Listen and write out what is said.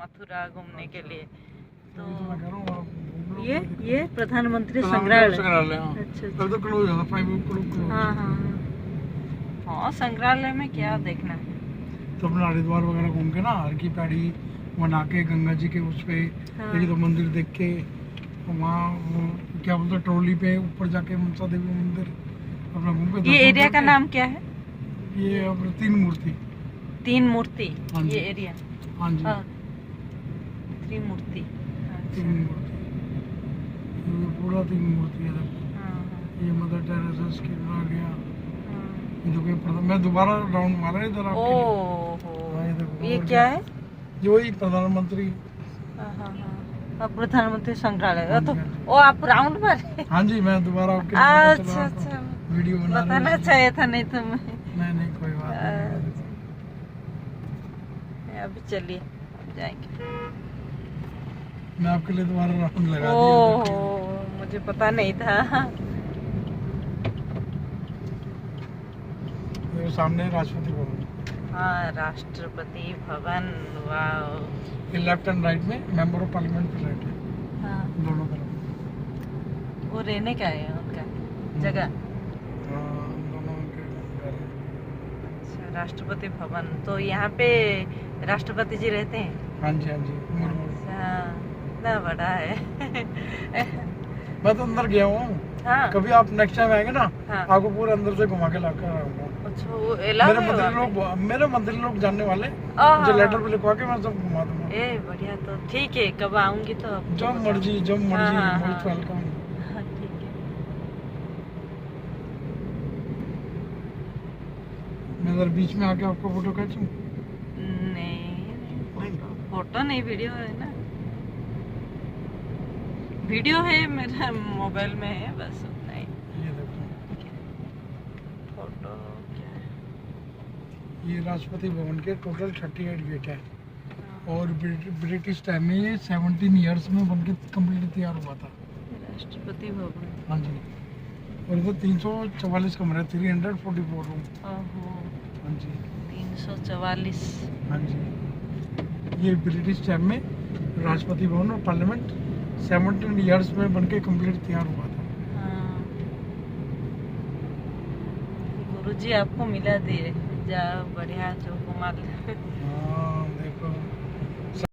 मथुरा घूमने के लिए। तो ये प्रधानमंत्री संग्रहालय। अच्छा तो क्लोज है, 5 क्लोज। हाँ हाँ हाँ, संग्रहालय में क्या देखना है? तो अपना हरिद्वार वगैरह घूम के ना, हर की पैड़ी बना के गंगा जी के उस पे हाँ। एक दो मंदिर देख के वहाँ क्या बोलते हैं, ट्रॉली पे ऊपर जाके मनसा देवी मंदिर अपना घूम के। ये एरिया का नाम क्या है? ये अपने तीन मूर्ति। तीन मूर्ति, हाँ जी। ये एरिया। हाँ जी, त्रिमूर्ति। तीन मूर्ति, ये पूरा तीन मूर्ति है। ये मदर टेरेसा स्कीम आ गया। ये देखो, मैं दोबारा राउंड मारा इधर आपके लिए। हाँ, ये देखो, ये क्या है? जो ही प्रधानमंत्री। प्रधानमंत्री संग्रहालय। हाँ तो जी, हाँ जी। वो आप राउंड मारे? हाँ जी, मैं दोबारा आपके लिए पता चला अच्छा आपको अच्छा, वीडियो बना बताना चाहिए था, नहीं तो मैं। नहीं कोई बात नहीं। अभी चलिए, अब जाएंगे। मैं आपके लिए दोबारा राउंड लगा ओह, दिया। मुझे पता नहीं था। मेरे सामने राष्ट्रपति भवन। हाँ, राष्ट्रपति भवन। वाह। ये लेफ्ट एंड राइट में मेंबर ऑफ पार्लियामेंट के राइट है। हाँ, दोनों तरफ। वो रहने का है उनका जगह। हाँ, दोनों के घर हैं। अच्छा, राष्ट्रपति भवन। तो यहाँ पे राष्ट्रपति जी रहते हैं? हाँ जी, हाँ जी, मुर्मू। अच्छा, इतना बड़ा है। मैं तो अंदर गया हूँ। हाँ। कभी आप नेक्स्ट टाइम आएंगे ना, हाँ। आपको पूरे अंदर से घुमा के लाकर आऊंगा। अच्छा, वो एलाउ है वहाँ पे? मेरे मंदिर लोग जानने वाले, हाँ, मुझे हाँ। लेटर पे लिखवा के मैं सब घुमा दूंगा। ए बढ़िया, तो ठीक है, कब आऊंगी तो आपको जब बताऊंगी। मर्जी, जब हाँ, मर्जी, हाँ, मोस्ट हाँ। वेलकम। हाँ, ठीक है। मैं इधर बीच में आके आपको फोटो खींचूं? नहीं, फोटो नहीं, वीडियो है ना। वीडियो है मेरा मोबाइल में है, बस उतना ही। ये देखो, फोटो क्या है? ये राष्ट्रपति भवन के टोटल 38 गेट है। और ब्रिटिश टाइम में ये 17 इयर्स में बनके कंप्लीट तैयार हुआ था। राष्ट्रपति भवन। हाँ जी, और इधर 344 कमरे, 344 रूम। ओहो, हाँ जी, 344। हाँ जी। ये ब्रिटिश टाइम में राष्ट्रपति भवन और पार्लियामेंट 17 इयर्स में बनके कंप्लीट तैयार हुआ था। हाँ, गुरुजी आपको मिला दिए, जाओ बढ़िया, जो घुमा ले। हाँ,